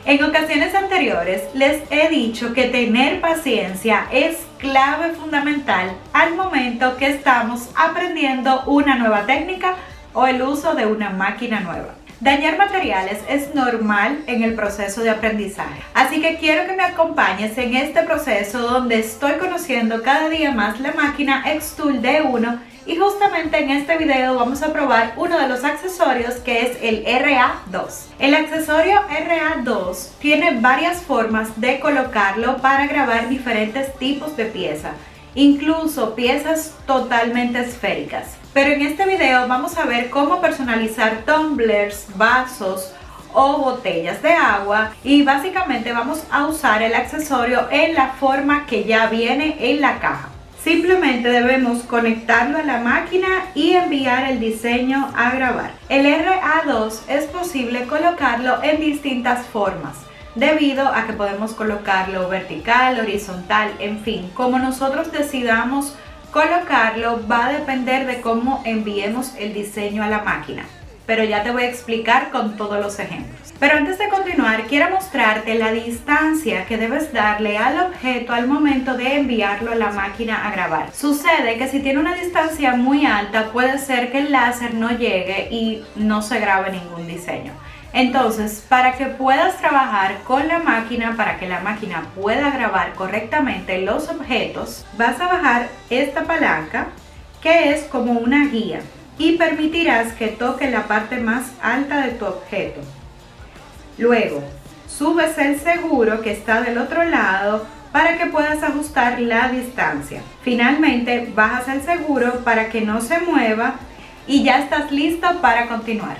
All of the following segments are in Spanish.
En ocasiones anteriores les he dicho que tener paciencia es clave fundamental al momento que estamos aprendiendo una nueva técnica o el uso de una máquina nueva. Dañar materiales es normal en el proceso de aprendizaje, así que quiero que me acompañes en este proceso donde estoy conociendo cada día más la máquina Xtool D1 y justamente en este video vamos a probar uno de los accesorios que es el RA2. El accesorio RA2 tiene varias formas de colocarlo para grabar diferentes tipos de piezas, incluso piezas totalmente esféricas. Pero en este video vamos a ver cómo personalizar tumblers, vasos o botellas de agua y básicamente vamos a usar el accesorio en la forma que ya viene en la caja. Simplemente debemos conectarlo a la máquina y enviar el diseño a grabar. El RA2 es posible colocarlo en distintas formas, debido a que podemos colocarlo vertical, horizontal, en fin, como nosotros decidamos colocarlo va a depender de cómo enviemos el diseño a la máquina, pero ya te voy a explicar con todos los ejemplos. Pero antes de continuar, quiero mostrarte la distancia que debes darle al objeto al momento de enviarlo a la máquina a grabar. Sucede que si tiene una distancia muy alta, puede ser que el láser no llegue y no se grabe ningún diseño. Entonces, para que puedas trabajar con la máquina, para que la máquina pueda grabar correctamente los objetos, vas a bajar esta palanca que es como una guía y permitirás que toque la parte más alta de tu objeto. Luego, subes el seguro que está del otro lado para que puedas ajustar la distancia. Finalmente, bajas el seguro para que no se mueva y ya estás listo para continuar.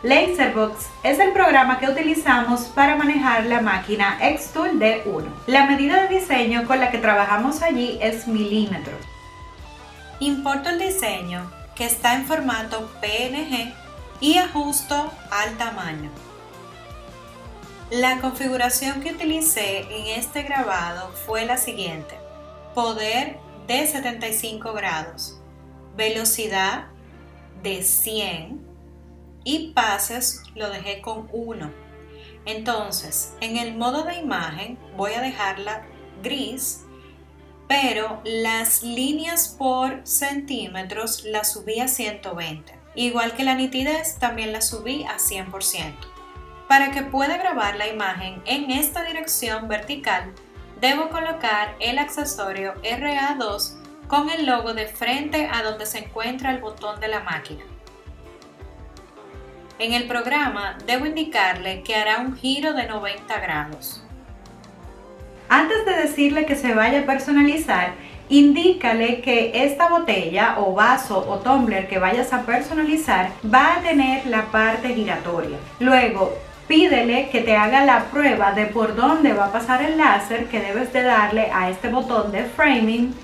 LaserBox es el programa que utilizamos para manejar la máquina Xtool D1. La medida de diseño con la que trabajamos allí es milímetros. Importo el diseño que está en formato PNG y ajusto al tamaño. La configuración que utilicé en este grabado fue la siguiente: poder de 75 grados, velocidad de 100 y pases lo dejé con 1. Entonces, en el modo de imagen voy a dejarla gris, pero las líneas por centímetros las subí a 120. Igual que la nitidez, también la subí a 100%. Para que pueda grabar la imagen en esta dirección vertical, debo colocar el accesorio RA2 con el logo de frente a donde se encuentra el botón de la máquina. En el programa debo indicarle que hará un giro de 90 grados. Antes de decirle que se vaya a personalizar, indícale que esta botella o vaso o tumbler que vayas a personalizar va a tener la parte giratoria. Luego, pídele que te haga la prueba de por dónde va a pasar el láser que debes de darle a este botón de framing.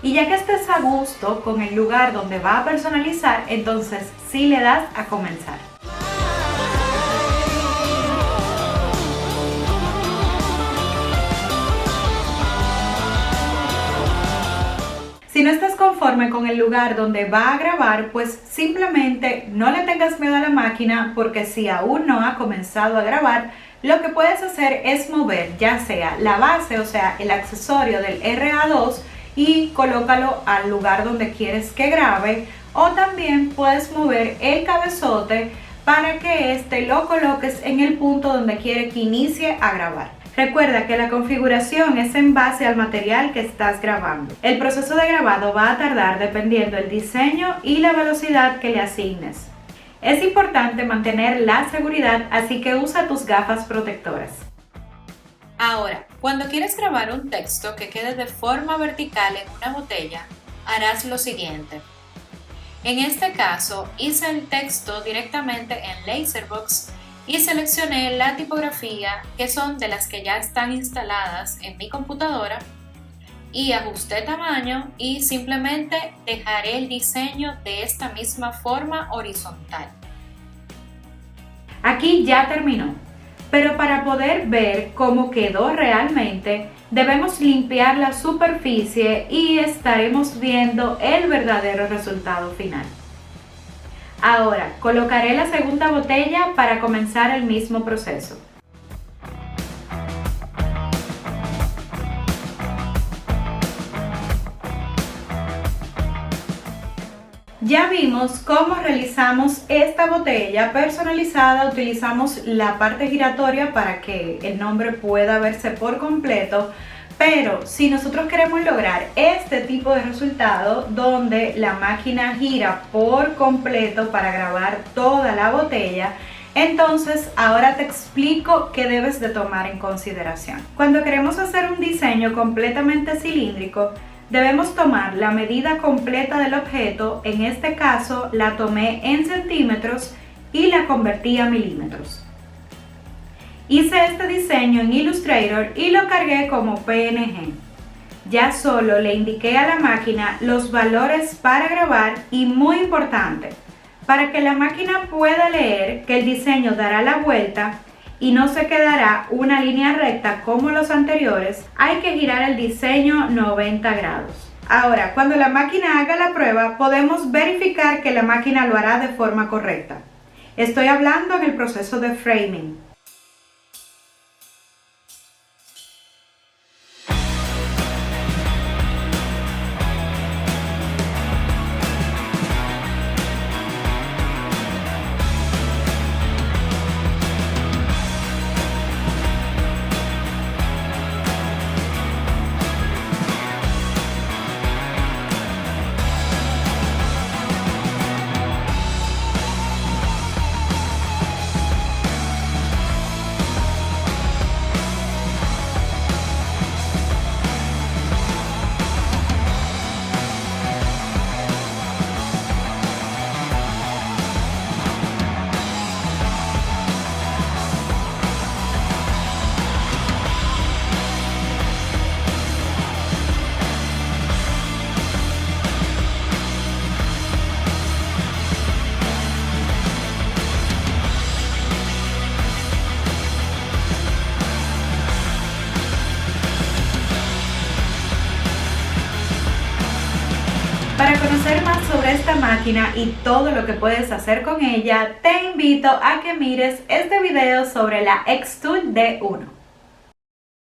Y ya que estés a gusto con el lugar donde va a personalizar, entonces sí le das a comenzar. Si no estás conforme con el lugar donde va a grabar, pues simplemente no le tengas miedo a la máquina, porque si aún no ha comenzado a grabar, lo que puedes hacer es mover ya sea la base, o sea el accesorio del RA2, y colócalo al lugar donde quieres que grabe, o también puedes mover el cabezote para que este lo coloques en el punto donde quiere que inicie a grabar. Recuerda que la configuración es en base al material que estás grabando. El proceso de grabado va a tardar dependiendo del diseño y la velocidad que le asignes. Es importante mantener la seguridad, así que usa tus gafas protectoras. Ahora, cuando quieres grabar un texto que quede de forma vertical en una botella, harás lo siguiente. En este caso, hice el texto directamente en LaserBox y seleccioné la tipografía, que son de las que ya están instaladas en mi computadora, y ajusté tamaño y simplemente dejaré el diseño de esta misma forma horizontal. Aquí ya terminó. pero para poder ver cómo quedó realmente, debemos limpiar la superficie y estaremos viendo el verdadero resultado final. Ahora, colocaré la segunda botella para comenzar el mismo proceso. Ya vimos cómo realizamos esta botella personalizada. Utilizamos la parte giratoria para que el nombre pueda verse por completo. Pero si nosotros queremos lograr este tipo de resultado donde la máquina gira por completo para grabar toda la botella, entonces ahora te explico qué debes de tomar en consideración. Cuando queremos hacer un diseño completamente cilíndrico, debemos tomar la medida completa del objeto. En este caso la tomé en centímetros y la convertí a milímetros. Hice este diseño en Illustrator y lo cargué como PNG. Ya solo le indiqué a la máquina los valores para grabar y, muy importante, para que la máquina pueda leer que el diseño dará la vuelta y no se quedará una línea recta como los anteriores, hay que girar el diseño 90 grados. Ahora, cuando la máquina haga la prueba, podemos verificar que la máquina lo hará de forma correcta. Estoy hablando en el proceso de framing. Para conocer más sobre esta máquina y todo lo que puedes hacer con ella, te invito a que mires este video sobre la Xtool D1.